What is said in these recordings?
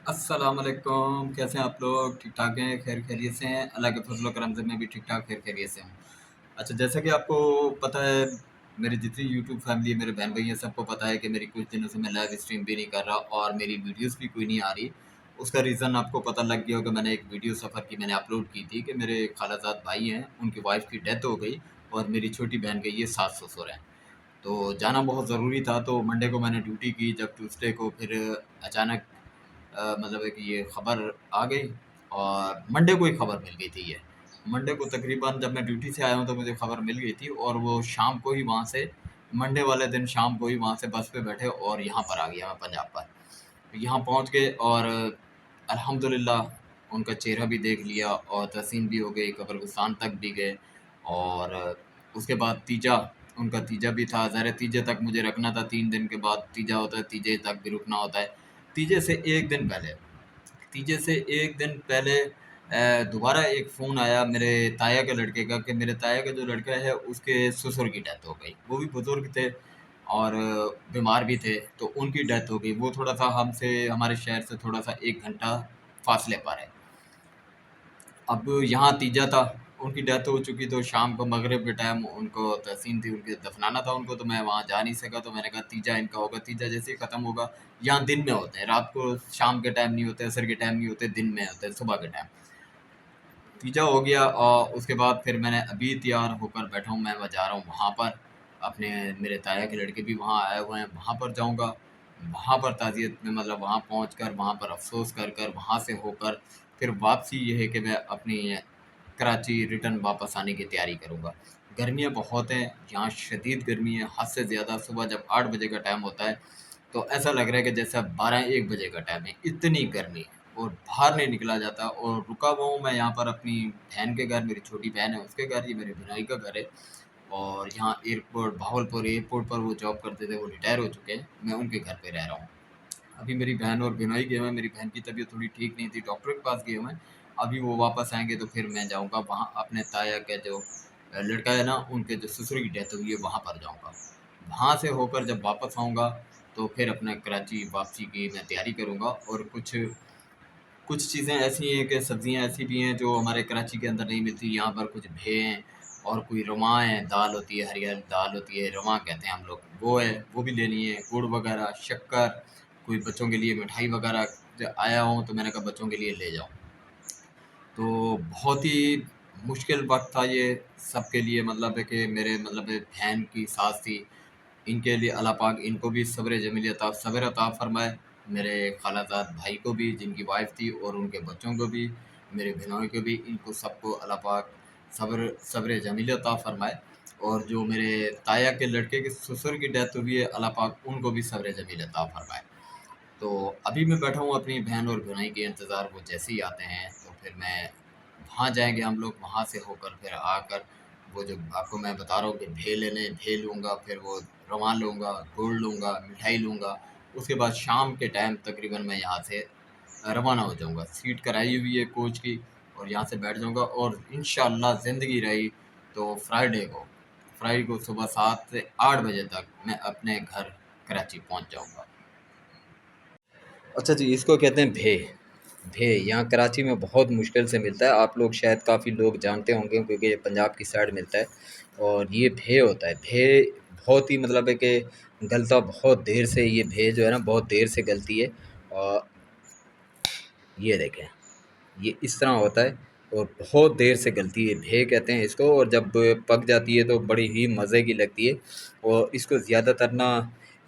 अस्सलाम वालेकुम। कैसे हैं आप लोग? ठीक ठाक हैं? खैर खैरियत से हैं? अल्लाह के फजल व करम से मैं भी ठीक ठाक खैर खैरियत से हूँ। अच्छा, जैसा कि आपको पता है, मेरी जितनी यूट्यूब फैमिली है, मेरे बहन भाई हैं, सबको पता है कि मेरी कुछ दिनों से मैं लाइव स्ट्रीम भी नहीं कर रहा और मेरी वीडियोस भी कोई नहीं आ रही। उसका रीज़न आपको पता लग गया होगा। मैंने एक वीडियो सफ़र की मैंने अपलोड की थी कि मेरे खालाजाद भाई हैं, उनकी वाइफ़ की डेथ हो गई और मेरी छोटी बहन के ये सास ससुर हैं। तो जाना बहुत ज़रूरी था, तो मंडे को मैंने ड्यूटी की। जब ट्यूसडे को फिर अचानक मतलब है कि ये खबर आ गई और मंडे को ही खबर मिल गई थी ये। मंडे को तकरीबन जब मैं ड्यूटी से आया हूँ तो मुझे खबर मिल गई थी और वो शाम को ही वहाँ से मंडे वाले दिन शाम को ही वहाँ से बस पे बैठे और यहाँ पर आ गया मैं पंजाब पर। यहाँ पहुँच गए और अल्हम्दुलिल्लाह उनका चेहरा भी देख लिया और तहसीन भी हो गई, कब्रिस्तान तक भी गए और उसके बाद तीजा, उनका तीजा भी था। ज़ाहिर है तीजे तक मुझे रखना था, 3 दिन के बाद तीजा होता है, तीजे तक भी रुकना होता है। तीजे से 1 दिन पहले तीजे से 1 दिन पहले दोबारा एक फ़ोन आया मेरे ताया के लड़के का कि मेरे ताया का जो लड़का है उसके ससुर की डेथ हो गई। वो भी बुज़ुर्ग थे और बीमार भी थे, तो उनकी डेथ हो गई। वो थोड़ा-सा हमसे, हमारे शहर से थोड़ा-सा 1 घंटा फ़ासले पर है। अब यहाँ तीजा था, उनकी डेथ हो चुकी, तो शाम को मगरिब के टाइम उनको तहसीन थी, उनके दफनाना था उनको, तो मैं वहाँ जा नहीं सका। तो मैंने कहा तीजा इनका होगा, तीजा जैसे ही ख़त्म होगा। यहाँ दिन में होते हैं, रात को शाम के टाइम नहीं होते, असर के टाइम नहीं होते, दिन में होते हैं, सुबह के टाइम। तीजा हो गया और उसके बाद फिर मैंने अभी तैयार होकर बैठा हूँ, मैं जा रहा हूँ वहाँ पर। अपने मेरे ताया के लड़के भी वहाँ आए हुए हैं, वहाँ पर जाऊँगा। वहाँ पर ताज़ियत में मतलब वहाँ पहुँच कर, वहाँ पर अफ़सोस कर कर, वहाँ से होकर फिर वापसी ये है कि मैं अपनी कराची रिटर्न वापस आने की तैयारी करूँगा। गर्मियाँ बहुत हैं, यहाँ शदीद गर्मी है, हद से ज़्यादा। सुबह जब 8 बजे का टाइम होता है, तो ऐसा लग रहा है कि जैसे अब 12-1 बजे का टाइम है, इतनी गर्मी है और बाहर नहीं निकला जाता। और रुका हुआ हूँ मैं यहाँ पर अपनी बहन के घर, मेरी छोटी बहन है उसके घर, ये मेरे भिनाई का घर है। और यहाँ एयरपोर्ट, भावलपुर एयरपोर्ट पर वो जॉब करते थे, वो रिटायर हो चुके हैं, मैं उनके घर पे रह रहा हूँ। अभी मेरी बहन और भिनाई गए हुए हैं, मेरी बहन की तबीयत थोड़ी ठीक नहीं थी, डॉक्टर के पास गए हुए हैं। अभी वो वापस आएँगे तो फिर मैं जाऊँगा वहाँ, अपने ताया का जो लड़का है ना, उनके जो ससुर की डेथ हुई है, वहाँ पर जाऊँगा। वहाँ से होकर जब वापस आऊँगा, तो फिर अपना कराची वापसी की मैं तैयारी करूँगा। और कुछ कुछ चीज़ें ऐसी हैं कि सब्ज़ियाँ ऐसी भी हैं जो हमारे कराची के अंदर नहीं मिलती। यहाँ पर कुछ भे हैं और कोई रवां है, दाल होती है, हरी-हरी दाल होती है, रवां कहते हैं हम लोग, वो है, वो भी लेनी है। गुड़ वगैरह, शक्कर, कोई बच्चों के लिए मिठाई वगैरह। जब आया हूँ तो मैंने कहा बच्चों के लिए ले जाऊँ। तो बहुत ही मुश्किल वक़्त था ये सबके लिए, मतलब है कि मेरे मतलब बहन की सास थी, इनके लिए अल्लाह पाक इनको भी सब्र अता फ़रमाए। मेरे खालाजाद भाई को भी, जिनकी वाइफ़ थी, और उनके बच्चों को भी, मेरे बहनोई को भी, इनको सबको अल्लाह पाक सब्र सब्र जमील अता फ़रमाए। और जो मेरे ताया के लड़के के ससुर की डेथ हुई है, अल्लाह पाक उनको भी सब्र जमील अता फ़रमाए। तो अभी मैं बैठा हूँ अपनी बहन और भाई के इंतज़ार, वो जैसे ही आते हैं तो फिर मैं वहाँ जाएँगे हम लोग, वहाँ से होकर फिर आकर वो जो आपको मैं बता रहा हूँ कि भे लूँगा, फिर वो रवान लूँगा, गुड़ लूँगा, मिठाई लूँगा। उसके बाद शाम के टाइम तकरीबन मैं यहाँ से रवाना हो जाऊँगा। सीट कराई हुई है कोच की और यहाँ से बैठ जाऊँगा और इंशाअल्लाह ज़िंदगी रही तो फ्राइडे को सुबह 7 से 8 बजे तक मैं अपने घर कराची पहुँच जाऊँगा। अच्छा जी, इसको कहते हैं भे। भे यहाँ कराची में बहुत मुश्किल से मिलता है। आप लोग शायद काफ़ी लोग जानते होंगे क्योंकि ये पंजाब की साइड मिलता है। और ये भे होता है। भे बहुत ही मतलब है कि गलता बहुत देर से, ये भे जो है ना बहुत देर से गलती है। और ये देखें, ये इस तरह होता है और बहुत देर से गलती है। भे कहते हैं इसको। और जब पक जाती है तो बड़ी ही मज़े की लगती है। और इसको ज़्यादातर ना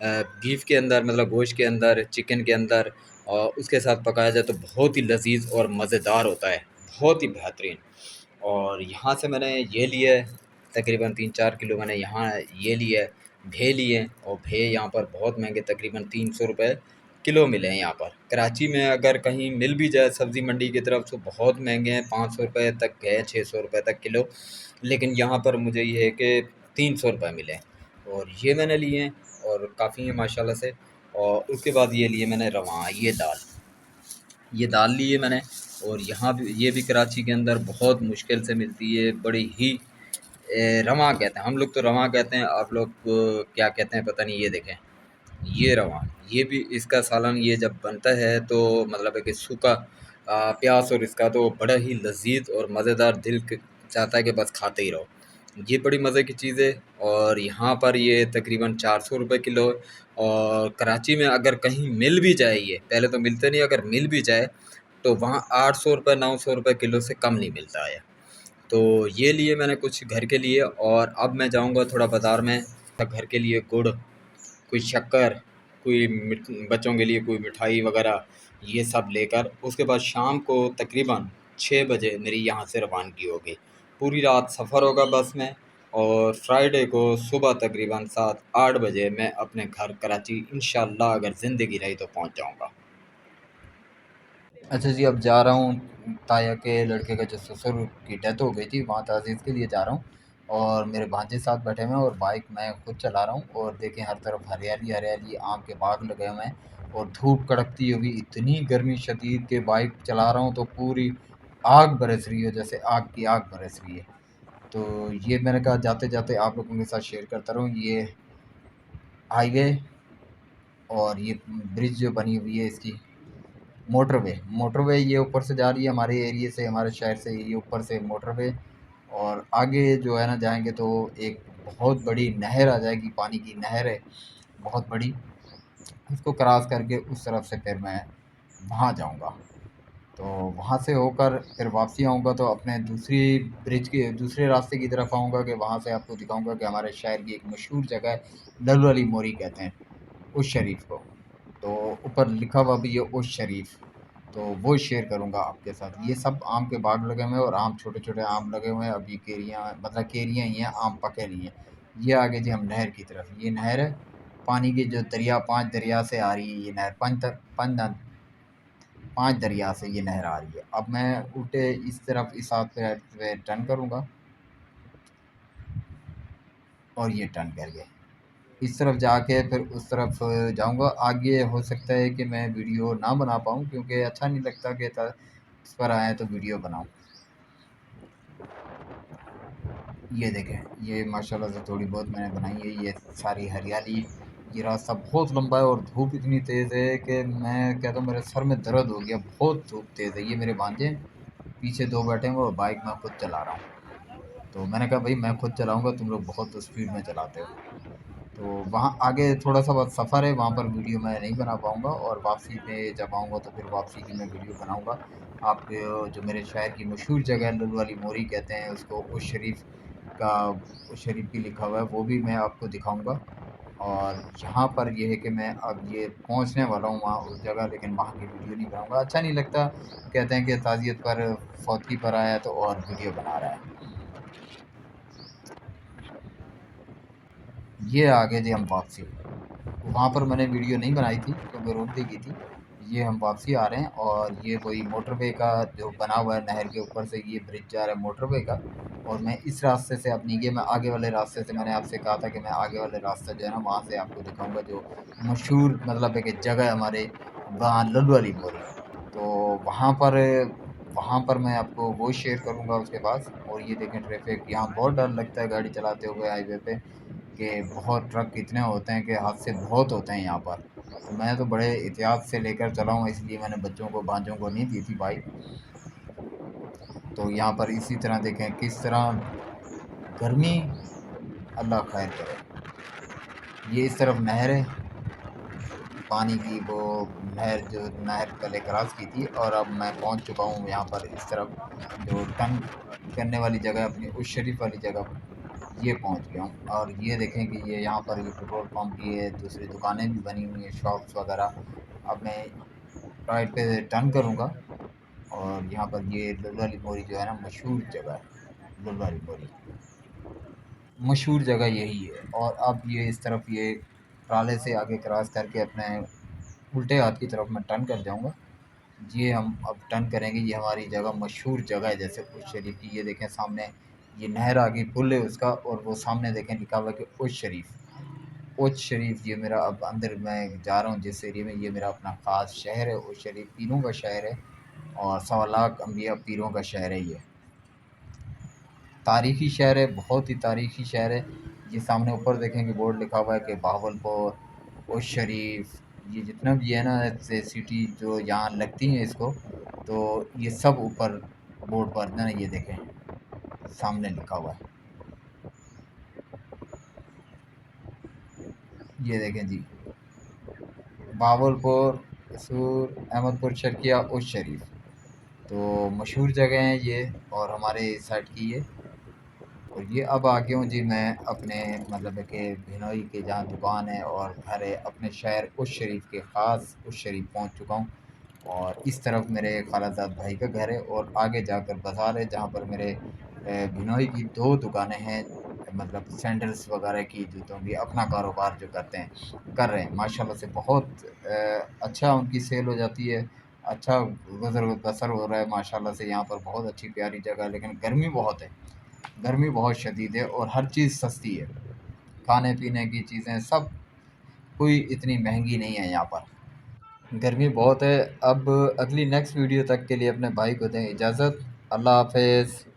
बीफ के अंदर, मतलब गोश्त के अंदर, चिकन के अंदर और उसके साथ पकाया जाए तो बहुत ही लज़ीज़ और मज़ेदार होता है, बहुत ही बेहतरीन। और यहाँ से मैंने ये लिया है, तकरीबन 3-4 किलो मैंने यहाँ ये लिया है, भे लिए हैं। और भे यहाँ पर बहुत महंगे, तकरीबन 300 रुपये किलो मिले हैं यहाँ पर। कराची में अगर कहीं मिल भी जाए सब्ज़ी मंडी की तरफ तो बहुत महंगे हैं, 500 रुपये तक है, 600 रुपये तक किलो। लेकिन यहाँ पर मुझे ये है कि 300 रुपये मिले। और ये मैंने लिए हैं और काफ़ी हैं माशाल्लाह से। और उसके बाद ये लिए मैंने रवां, ये दाल, ये दाल ली है मैंने। और यहाँ भी, ये भी कराची के अंदर बहुत मुश्किल से मिलती है, बड़ी ही रवां कहते हैं हम लोग, तो रवां कहते हैं, आप लोग क्या कहते हैं पता नहीं। ये देखें, ये रवा, ये भी इसका सालन ये जब बनता है तो मतलब है कि सूखा प्याज और इसका तो बड़ा ही लजीज और मज़ेदार, चाहता है कि बस खाते ही रहो। ये बड़ी मज़े की चीज़ है। और यहाँ पर ये तकरीबन 400 रुपये किलो है। और कराची में अगर कहीं मिल भी जाए, ये पहले तो मिलते नहीं, अगर मिल भी जाए तो वहाँ 800 रुपये 900 रुपये किलो से कम नहीं मिलता है। तो ये लिए मैंने कुछ घर के लिए, और अब मैं जाऊँगा थोड़ा बाज़ार में घर के लिए गुड़, कोई शक्कर, कोई बच्चों के लिए कोई मिठाई वगैरह, ये सब लेकर उसके बाद शाम को तकरीबन 6 बजे मेरी यहाँ से रवानगी होगी। पूरी रात सफ़र होगा बस में, और फ्राइडे को सुबह तकरीबन 7-8 बजे मैं अपने घर कराची इंशाल्लाह अगर ज़िंदगी रही तो पहुँच जाऊँगा। अच्छा जी, अब जा रहा हूँ ताया के लड़के का जो ससुर की डेथ हो गई थी, वहाँ ताज़ियत के लिए जा रहा हूँ। और मेरे भांजे साथ बैठे हुए हैं, और बाइक मैं खुद चला रहा हूँ, और देखें हर तरफ हरियाली हरियाली, आम के बाग लगे हुए हैं, और धूप कड़कती हुई, इतनी गर्मी शदीद के बाइक चला रहा हूँ तो पूरी आग बरस रही है, जैसे आग की आग बरस रही है। तो ये मैंने कहा जाते जाते आप लोगों के साथ शेयर करता रहूँ। ये हाईवे और ये ब्रिज जो बनी हुई है इसकी, मोटरवे मोटरवे ये ऊपर से जा रही है हमारे एरिया से, हमारे शहर से, ये ऊपर से मोटरवे। और आगे जो है ना जाएंगे तो एक बहुत बड़ी नहर आ जाएगी, पानी की नहर है बहुत बड़ी। उसको क्रॉस करके उस तरफ से फिर मैं वहाँ जाऊँगा। तो वहाँ से होकर फिर वापसी आऊँगा तो अपने दूसरी ब्रिज के दूसरे रास्ते की तरफ आऊँगा, कि वहाँ से आपको दिखाऊँगा कि हमारे शहर की एक मशहूर जगह है, ललू वाली मोरी कहते हैं उस शरीफ को। तो ऊपर लिखा हुआ भी है उस शरीफ। तो वो शेयर करूँगा आपके साथ। ये सब आम के बाग लगे हुए हैं, और आम छोटे-छोटे आम लगे हुए हैं। अभी केरियाँ, मतलब केरियाँ ही हैं, आम पके नहीं हैं। ये आगे जी हम नहर की तरफ, ये नहर है। पानी की जो दरिया, 5 दरिया से आ रही है ये नहर, 5 दरिया से ये नहर आ रही है। अब मैं उल्टे इस तरफ इस हाथ पे टर्न करूँगा, और ये टर्न कर गए। इस तरफ जाके फिर उस तरफ जाऊँगा। आगे हो सकता है कि मैं वीडियो ना बना पाऊँ, क्योंकि अच्छा नहीं लगता कि इस पर आएँ तो वीडियो बनाऊँ। ये देखें, ये माशाल्लाह से थोड़ी बहुत मैंने बनाई है, ये सारी हरियाली। ये रास्ता बहुत लंबा है, और धूप इतनी तेज़ है कि मैं कहता हूँ मेरे सर में दर्द हो गया, बहुत धूप तेज़ है। ये मेरे भांजे हैं, पीछे 2 बैठे हैं, और बाइक मैं खुद चला रहा हूँ। तो मैंने कहा भाई मैं खुद चलाऊँगा, तुम लोग बहुत स्पीड में चलाते हो। तो वहाँ आगे थोड़ा-सा बहुत सफ़र है, वहाँ पर वीडियो मैं नहीं बना पाऊँगा, और वापसी पे जब आऊँगा तो फिर वापसी की मैं वीडियो बनाऊँगा। आप जो मेरे शहर की मशहूर जगह है लुल वाली मोरी कहते हैं उसको, उस शरीफ़ का, उस शरीफ़ भी लिखा हुआ है, वो भी मैं आपको दिखाऊँगा। और यहाँ पर ये है कि मैं अब ये पहुँचने वाला हूँ वहाँ उस जगह, लेकिन वहाँ की वीडियो नहीं बनाऊँगा, अच्छा नहीं लगता। कहते हैं कि ताज़ियत पर, फ़ौतगी पर आया तो और वीडियो बना रहा है। ये आ गए जी हम वापसी। वहाँ पर मैंने वीडियो नहीं बनाई थी क्योंकि रोक दी गई थी। ये हम वापसी आ रहे हैं, और ये वही मोटरवे का जो बना हुआ है, नहर के ऊपर से ये ब्रिज जा रहा है मोटरवे का। और मैं इस रास्ते से अपनी, ये मैं आगे वाले रास्ते से, मैंने आपसे कहा था कि मैं आगे वाले रास्ते जो है ना वहाँ से आपको दिखाऊंगा, जो मशहूर मतलब है कि जगह है हमारे वहाँ लल्लू वाली मोरी। तो वहाँ पर वहाँ पर मैं आपको वो शेयर करूँगा उसके पास। और ये देखें ट्रैफिक, यहाँ बहुत डर लगता है गाड़ी चलाते हुए हाईवे पे, कि बहुत ट्रक इतने होते हैं कि हादसे बहुत होते हैं यहाँ पर। तो मैं तो बड़े एहतियात से लेकर चला हूँ, इसलिए मैंने बच्चों को, भांजों को नहीं दी थी बाइक। तो यहाँ पर इसी तरह देखें किस तरह गर्मी, अल्लाह खैर करे। ये इस तरफ नहर है, पानी की वो नहर, जो नहर पहले क्रॉस की थी, और अब मैं पहुँच चुका हूँ यहाँ पर इस तरफ जो टर्न करने वाली जगह अपनी उस शरीफ वाली जगह, ये पहुँच गया हूँ। और ये देखें कि ये यहाँ पर ये पेट्रोल पंप, ये दूसरी दुकानें भी बनी हुई हैं, शॉप्स वगैरह। अब मैं राइट पे टर्न करूँगा, और यहाँ पर ये लुलवाली मोरी जो है ना मशहूर जगह है, लुलवाली मोरी मशहूर जगह यही है। और अब ये इस तरफ ये ट्राले से आगे क्रॉस करके अपने उल्टे हाथ की तरफ मैं टर्न कर जाऊँगा। ये हम अब टर्न करेंगे, ये हमारी जगह मशहूर जगह है जैसे उस शरीफ की। ये देखें सामने ये नहर आ गई, पुल है उसका, और वो सामने देखें लिखा हुआ है कि उस शरीफ। उस शरीफ, ये मेरा अब अंदर मैं जा रहा हूँ जिस एरिया में, ये मेरा अपना ख़ास शहर है। उस शरीफ पीरों का शहर है, और 1.25 लाख अम्बिया पीरों का शहर है ये। तारीख़ी शहर है, बहुत ही तारीख़ी शहर है। ये सामने ऊपर देखेंगे बोर्ड लिखा हुआ है कि बहावलपुर, और शरीफ, ये जितना भी है ना ऐसे सिटी जो यहाँ लगती हैं इसको, तो ये सब ऊपर बोर्ड पर ना ये देखें सामने लिखा हुआ है, ये देखें जी, बावलपुर, कसूर, अहमदपुर, शर्किया और शरीफ। तो मशहूर जगह हैं ये और हमारे इस साइड की ये। और ये अब आ गया हूँ जी मैं अपने मतलब है कि भिनोई के जहाँ दुकान है और घर है अपने शहर उस शरीफ के ख़ास उस शरीफ पहुँच चुका हूँ। और इस तरफ मेरे खालाजाद भाई का घर है और आगे जाकर बाज़ार है जहाँ पर मेरे भिनोई की 2 दुकानें हैं, मतलब सैंडल्स वगैरह की, जूतों की, अपना कारोबार जो करते हैं, कर रहे हैं। माशाल्लाह से बहुत अच्छा उनकी सेल हो जाती है, अच्छा गुज़र-बसर हो रहा है माशाल्लाह से। यहाँ पर बहुत अच्छी प्यारी जगह है, लेकिन गर्मी बहुत है, गर्मी बहुत शदीद है और हर चीज़ सस्ती है। खाने-पीने की चीज़ें सब कोई इतनी महँगी नहीं है यहाँ पर। गर्मी बहुत है। अब अगली नेक्स्ट वीडियो तक के लिए अपने भाई को दें इजाज़त। अल्लाह हाफ़िज़।